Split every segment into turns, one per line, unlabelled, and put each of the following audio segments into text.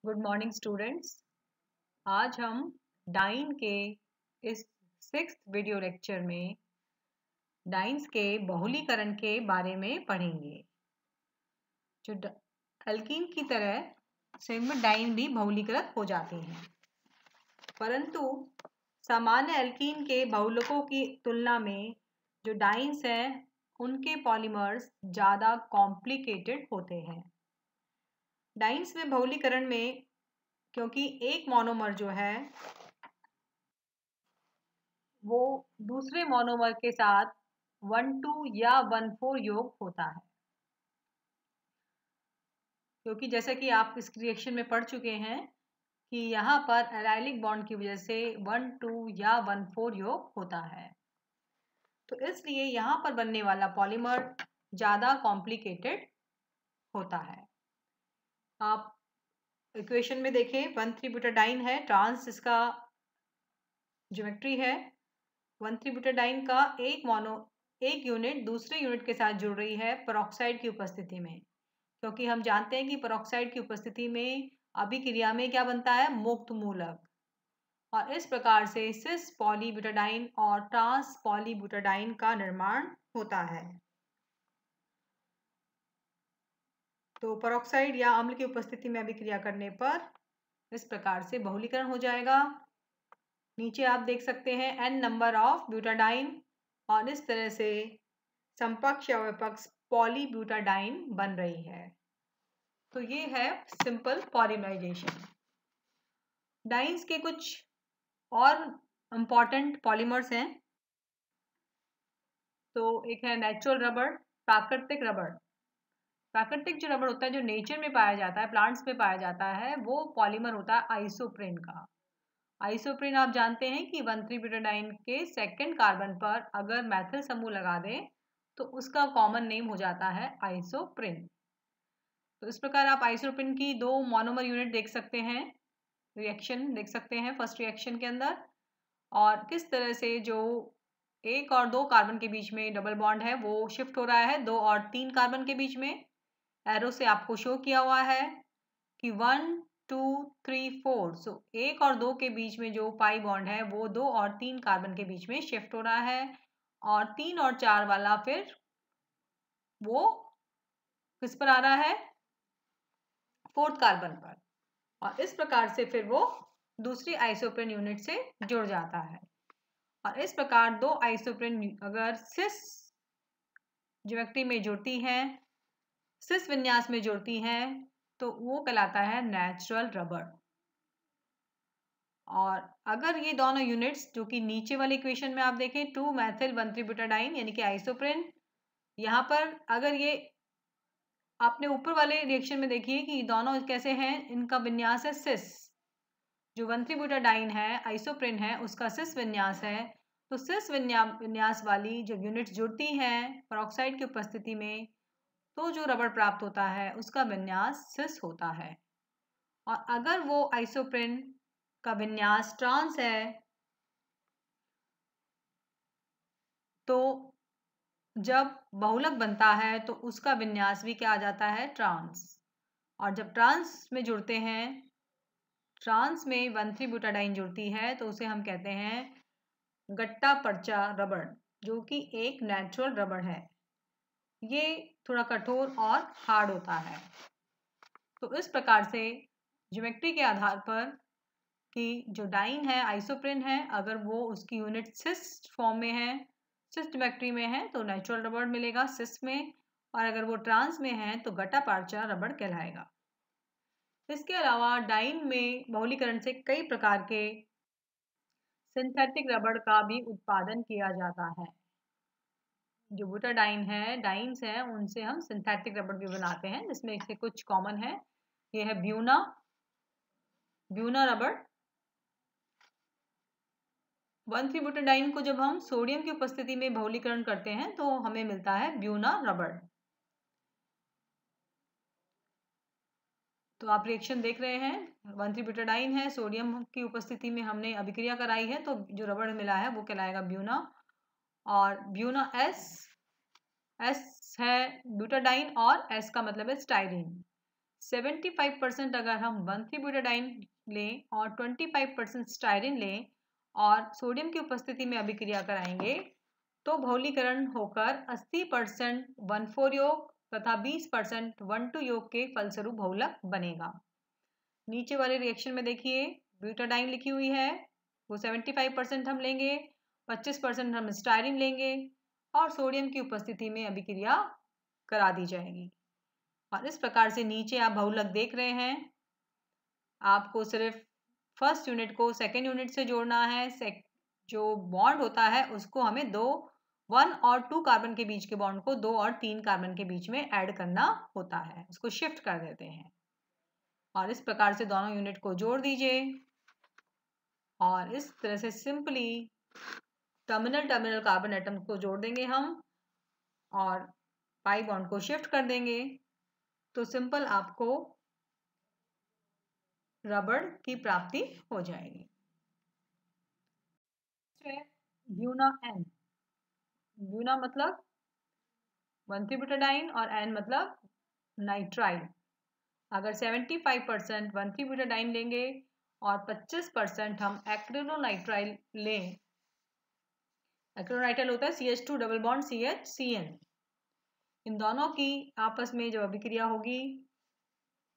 Good morning students. आज हम dine के इस 6th वीडियो लेक्चर में डाइन्स के बहुलीकरण के बारे में पढ़ेंगे। जो एल्कीन की तरह सेगमेंट डाइन भी बहुलीकृत हो जाते हैं, परंतु सामान्य एल्कीन के बहुलकों की तुलना में जो डाइन्स हैं उनके पॉलीमर्स ज़्यादा कॉम्प्लिकेटेड होते हैं। डाइन्स में बहुलीकरण में क्योंकि एक मोनोमर जो है वो दूसरे मोनोमर के साथ 1,2 या 1,4 योग होता है, क्योंकि जैसा कि आप इस रिएक्शन में पढ़ चुके हैं कि यहाँ पर एराइलिक बॉन्ड की वजह से 1,2 या 1,4 योग होता है। तो इसलिए यहाँ पर बनने वाला पॉलीमर ज़्यादा कॉम्प्लिकेटेड होता है। आप इक्वेशन में देखें 1,3-ब्यूटाडाइन है, ट्रांस इसका ज्योमेट्री है। 1,3-ब्यूटाडाइन का एक यूनिट दूसरे यूनिट के साथ जुड़ रही है पेरोक्साइड की उपस्थिति में, क्योंकि हम जानते हैं कि पेरोक्साइड की उपस्थिति में अभिक्रिया में क्या बनता है, मुक्त मूलक। और इस प्रकार से सिस पॉलीब्यूटाडाइन और ट्रांस पॉलीब्यूटाडाइन का निर्माण होता है। तो पेरोक्साइड या अम्ल की उपस्थिति में अभिक्रिया करने पर इस प्रकार से बहुलीकरण हो जाएगा। नीचे आप देख सकते हैं n नंबर ऑफ ब्यूटाडाइन, और इस तरह से समपक्ष या विपक्ष पॉलीब्यूटाडाइन बन रही है। तो ये है सिंपल पॉलीमराइजेशन। डाइन्स के कुछ और इम्पॉर्टेंट पॉलीमर्स हैं। तो एक है नेचुरल रबड़, प्राकृतिक रबड़। प्राकृतिक जो रबड़ होता है, जो नेचर में पाया जाता है, प्लांट्स में पाया जाता है, वो पॉलीमर होता है आइसोप्रीन का। आइसोप्रीन आप जानते हैं कि 1,3-ब्यूटाडाइन के सेकंड कार्बन पर अगर मैथिल समूह लगा दें तो उसका कॉमन नेम हो जाता है आइसोप्रीन। तो इस प्रकार आप आइसोप्रीन की दो मोनोमर यूनिट देख सकते हैं, रिएक्शन देख सकते हैं फर्स्ट रिएक्शन के अंदर, और किस तरह से जो 1 और 2 कार्बन के बीच में डबल बॉन्ड है वो शिफ्ट हो रहा है 2 और 3 कार्बन के बीच में। एरो से आपको शो किया हुआ है कि 1, 2, 3, 4, सो 1 और 2 के बीच में जो पाई बॉन्ड है वो 2 और 3 कार्बन के बीच में शिफ्ट हो रहा है, और 3 और 4 वाला फिर वो किस पर आ रहा है, 4th कार्बन पर, और इस प्रकार से फिर वो दूसरी आइसोप्रीन यूनिट से जुड़ जाता है। और इस प्रकार दो आइसोप्रीन अगर सिस ज्योमेट्री में जुड़ती हैं, सिस विन्यास में जुड़ती हैं, तो वो कहलाता है नेचुरल रबड़। और अगर ये दोनों यूनिट्स जो कि नीचे वाले इक्वेशन में आप देखें 2 मैथिल 1,3-ब्यूटाडाइन यानी कि आइसोप्रीन, यहाँ पर अगर ये आपने ऊपर वाले रिएक्शन में देखिए कि दोनों कैसे हैं, इनका विन्यास है सिस। जो 1,3-ब्यूटाडाइन है आइसोप्रीन है उसका सिस विन्यास है। तो सिस विन्यास वाली जब यूनिट्स जुड़ती हैं पेरोक्साइड की उपस्थिति में, तो जो रबड़ प्राप्त होता है उसका विन्यास सिस होता है। और अगर वो आइसोप्रीन का विन्यास ट्रांस है तो जब बहुलक बनता है तो उसका विन्यास भी क्या आ जाता है, ट्रांस। और जब ट्रांस में जुड़ते हैं, ट्रांस में 1,3-ब्यूटाडाइन जुड़ती है तो उसे हम कहते हैं गट्टा पर्चा रबड़, जो कि एक नेचुरल रबड़ है। ये थोड़ा कठोर और हार्ड होता है। तो इस प्रकार से ज्योमेट्री के आधार पर कि जो डाइन है आइसोप्रीन है, अगर वो उसकी यूनिट सिस फॉर्म में है, सिस ज्योमेट्री में है तो नेचुरल रबड़ मिलेगा सिस में, और अगर वो ट्रांस में है तो गट्टा पर्चा रबड़ कहलाएगा। इसके अलावा डाइन में बहुलीकरण से कई प्रकार के सिंथेटिक रबड़ का भी उत्पादन किया जाता है। जो ब्यूटाडाइन है, डाइन्स हैं, उनसे हम सिंथेटिक रबड़ भी बनाते हैं, जिसमें से कुछ कॉमन है। ये है ब्यूना रबड़। 1,3-ब्यूटाडाइन को जब हम सोडियम की उपस्थिति में बहुलीकरण करते हैं तो हमें मिलता है ब्यूना रबड़। तो आप रिएक्शन देख रहे हैं, 1,3-ब्यूटाडाइन है, सोडियम की उपस्थिति में हमने अभिक्रिया कराई है तो जो रबड़ मिला है वो कहलाएगा ब्यूना। और ब्यूना एस है ब्यूटाडाइन, और एस का मतलब है स्टाइरीन। 75% अगर हम 1,3-ब्यूटाडाइन लें और 25% स्टायरिन लें और सोडियम की उपस्थिति में अभिक्रिया कराएंगे तो बहुलीकरण होकर 80% 1,4 योग तथा 20% 1,2 योग के फलस्वरूप बहुलक बनेगा। नीचे वाले रिएक्शन में देखिए ब्यूटाडाइन लिखी हुई है, वो 75% हम लेंगे, 25% हम स्टायरिन लेंगे और सोडियम की उपस्थिति में अभिक्रिया करा दी जाएगी। और इस प्रकार से नीचे आप बहुलक देख रहे हैं। आपको सिर्फ फर्स्ट यूनिट को सेकेंड यूनिट से जोड़ना है। जो बॉन्ड होता है उसको हमें 1 और 2 कार्बन के बीच के बॉन्ड को 2 और 3 कार्बन के बीच में ऐड करना होता है, उसको शिफ्ट कर देते हैं। और इस प्रकार से दोनों यूनिट को जोड़ दीजिए और इस तरह से सिंपली टर्मिनल कार्बन एटम को जोड़ देंगे हम और पाई बॉन्ड को शिफ्ट कर देंगे तो सिंपल आपको रबड़ की प्राप्ति हो जाएगी। ब्यूना एन, ब्यूना मतलब 1,3-ब्यूटाडाइन और एन मतलब नाइट्राइल। अगर 75% 1,3-ब्यूटाडाइन लेंगे और 25% हम एक्रिलोनाइट्राइल लें, एक्रिलोनाइट्राइल होता है CH2 डबल बॉन्ड CH इन दोनों की आपस में जब अभिक्रिया होगी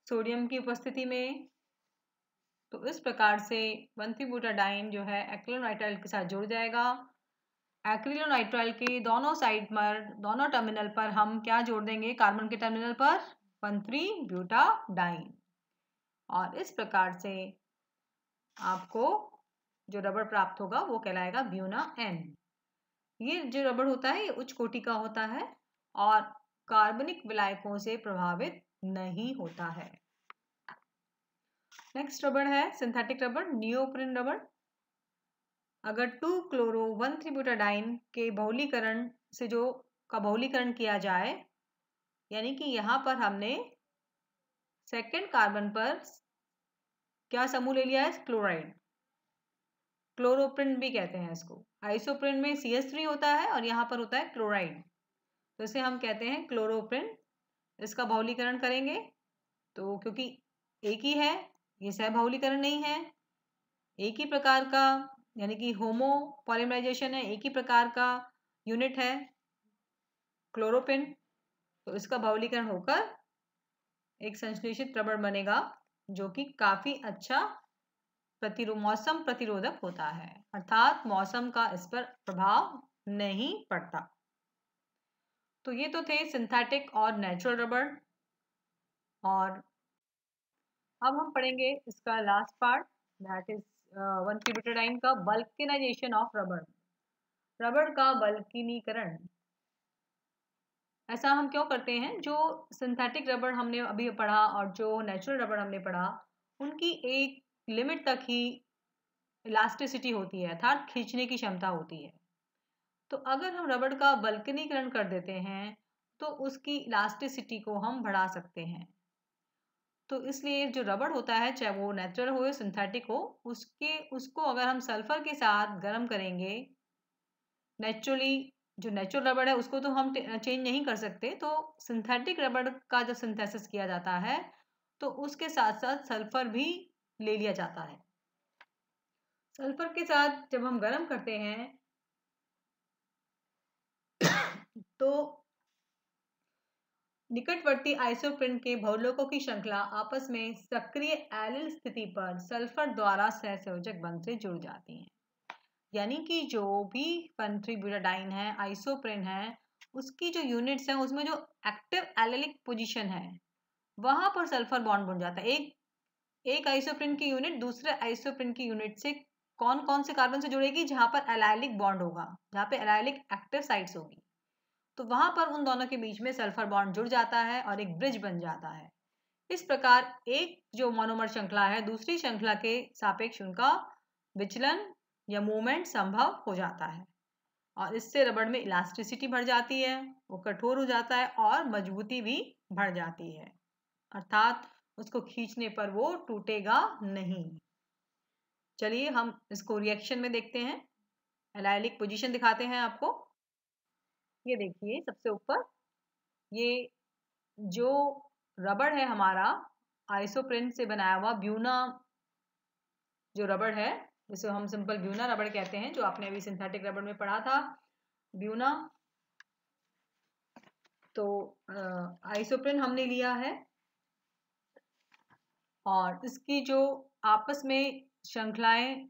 सोडियम की उपस्थिति में तो इस प्रकार से 1,3-ब्यूटाडाइन जो है एक्रिलोनाइट्राइल के साथ जुड़ जाएगा। एक्रिलोनाइट्राइल के दोनों साइड पर, दोनों टर्मिनल पर हम क्या जोड़ देंगे, कार्बन के टर्मिनल पर 1,3-ब्यूटाडाइन और इस प्रकार से आपको जो रबड़ प्राप्त होगा वो कहलाएगा ब्यूना एन। ये जो रबड़ होता है ये उच्च कोटि का होता है और कार्बनिक विलायकों से प्रभावित नहीं होता है। नेक्स्ट रबड़ है सिंथेटिक रबड़, नियोप्रिन रबड़। अगर 2-क्लोरो-1,3-ब्यूटाडाइन के बहुलीकरण से जो का बहुलीकरण किया जाए, यानी कि यहाँ पर हमने सेकेंड कार्बन पर क्या समूह ले लिया है, क्लोराइड, क्लोरोप्रिन भी कहते हैं इसको। आइसोप्रिन में CH3 होता है और यहाँ पर होता है क्लोराइड, तो इसे हम कहते हैं क्लोरोप्रिन। इसका बहुलीकरण करेंगे तो क्योंकि एक ही है, ये सहबहुलीकरण नहीं है, एक ही प्रकार का यानी कि होमो पॉलीमराइजेशन है, एक ही प्रकार का यूनिट है क्लोरोपिन, तो इसका बहुलीकरण होकर एक संश्लेषित रबड़ बनेगा जो कि काफी अच्छा मौसम प्रतिरोधक होता है, अर्थात मौसम का इस पर प्रभाव नहीं पड़ता। तो ये तो थे सिंथेटिक और नेचुरल रबड़। और अब हम पढ़ेंगे इसका लास्ट पार्ट, दैट इज 1,3-ब्यूटाडाइन का बल्कनाइजेशन ऑफ रबड़, रबड़ का बल्कनीकरण। ऐसा हम क्यों करते हैं, जो सिंथेटिक रबड़ हमने अभी पढ़ा और जो नेचुरल रबड़ हमने पढ़ा उनकी एक लिमिट तक ही इलास्टिसिटी होती है, अर्थात खींचने की क्षमता होती है। तो अगर हम रबड़ का बल्कनीकरण कर देते हैं तो उसकी इलास्टिसिटी को हम बढ़ा सकते हैं। तो इसलिए जो रबड़ होता है, चाहे वो नेचुरल हो या सिंथेटिक हो, उसको अगर हम सल्फर के साथ गर्म करेंगे, नेचुरली जो नेचुरल रबड़ है उसको तो हम चेंज नहीं कर सकते, तो सिंथेटिक रबड़ का जब सिंथेसिस किया जाता है तो उसके साथ साथ सल्फर भी ले लिया जाता है। सल्फर के साथ जब हम गर्म करते हैं तो निकटवर्ती आइसोप्रिन के बहुलकों की श्रृंखला आपस में सक्रिय एलिल स्थिति पर सल्फर द्वारा सहसंयोजक बंध से जुड़ जाती हैं। यानी कि जो भी 1,3-ब्यूटाडाइन है, आइसोप्रिन है, उसकी जो यूनिट्स हैं उसमें जो एक्टिव एलिलिक पोजीशन है वहां पर सल्फर बॉन्ड बन जाता है। एक आइसोप्रिन की यूनिट दूसरे आइसोप्रिन की यूनिट से कौन कौन से कार्बन से जुड़ेगी, जहां पर एलाइलिक बॉन्ड होगा, जहां पे एलाइलिक एक्टिव साइट्स होगी, तो वहां पर उन दोनों के बीच में सल्फर बॉन्ड जुड़ जाता है और एक ब्रिज बन जाता है। इस प्रकार एक जो मोनोमर श्रृंखला है दूसरी श्रृंखला के सापेक्ष उनका विचलन या मूवमेंट संभव हो जाता है और इससे रबड़ में इलास्टिसिटी बढ़ जाती है, वो कठोर हो जाता है और मजबूती भी बढ़ जाती है, अर्थात उसको खींचने पर वो टूटेगा नहीं। चलिए हम इसको रिएक्शन में देखते हैं, एलाइलिक पोजीशन दिखाते हैं आपको। ये देखिए सबसे ऊपर, ये जो रबड़ है हमारा आइसोप्रिन से बनाया हुआ ब्यूना जो रबड़ है, जिसे हम सिंपल ब्यूना रबड़ कहते हैं, जो आपने अभी सिंथेटिक रबड़ में पढ़ा था, ब्यूना। तो आइसोप्रिन हमने लिया है और इसकी जो आपस में श्रृंखलाएं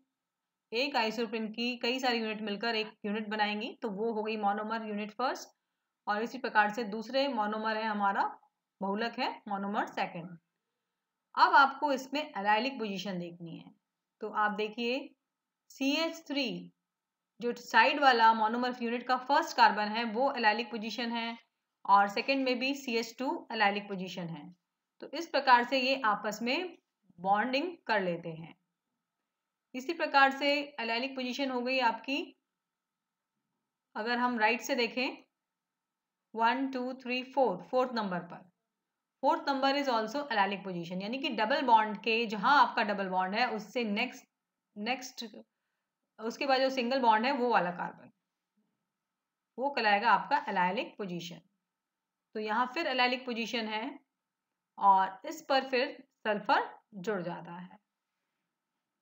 एक आइसोप्रिन की कई सारी यूनिट मिलकर एक यूनिट बनाएंगी, तो वो हो गई मोनोमर यूनिट फर्स्ट। और इसी प्रकार से दूसरे मोनोमर है हमारा बहुलक है मोनोमर सेकंड। अब आपको इसमें एलाइलिक पोजीशन देखनी है, तो आप देखिए CH3 जो साइड वाला मोनोमर यूनिट का फर्स्ट कार्बन है वो एलाइलिक पोजीशन है और सेकंड में भी CH2 एलाइलिक पोजीशन है। तो इस प्रकार से ये आपस में बॉन्डिंग कर लेते हैं। इसी प्रकार से एलाइलिक पोजीशन हो गई आपकी, अगर हम राइट से देखें 1 2 3 4 फोर्थ नंबर पर, fourth number is also allylic position, यानी कि डबल बॉन्ड के जहां आपका डबल बॉन्ड है उससे नेक्स्ट उसके बाद जो सिंगल बॉन्ड है वो वाला कार्बन, वो कहलाएगा आपका एलाइलिक पोजीशन। तो यहाँ फिर एलाइलिक पोजीशन है और इस पर फिर सल्फर जुड़ जाता है।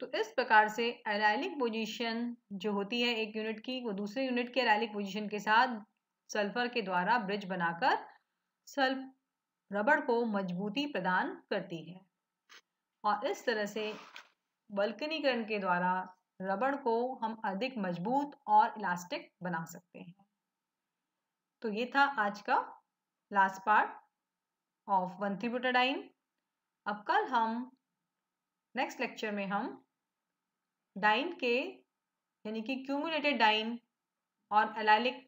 तो इस प्रकार से एलाइलिक पोजीशन जो होती है एक यूनिट की, वो दूसरे यूनिट के एलाइलिक पोजीशन के साथ सल्फर के द्वारा ब्रिज बनाकर रबड़ को मजबूती प्रदान करती है और इस तरह से वल्कनीकरण के द्वारा रबड़ को हम अधिक मजबूत और इलास्टिक बना सकते हैं। तो ये था आज का लास्ट पार्ट ऑफ 1,3-ब्यूटाडाइन। अब कल हम नेक्स्ट लेक्चर में हम डाइन के यानी कि क्यूमुलेटेड डाइन और एलाइलिक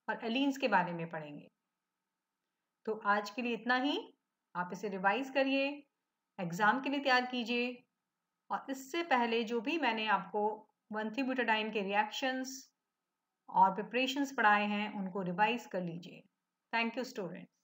और एलीन्स के बारे में पढ़ेंगे। तो आज के लिए इतना ही। आप इसे रिवाइज करिए, एग्जाम के लिए तैयार कीजिए और इससे पहले जो भी मैंने आपको 1,3-ब्यूटाडाइन के रिएक्शंस और प्रिपरेशंस पढ़ाए हैं उनको रिवाइज कर लीजिए। Thank you students.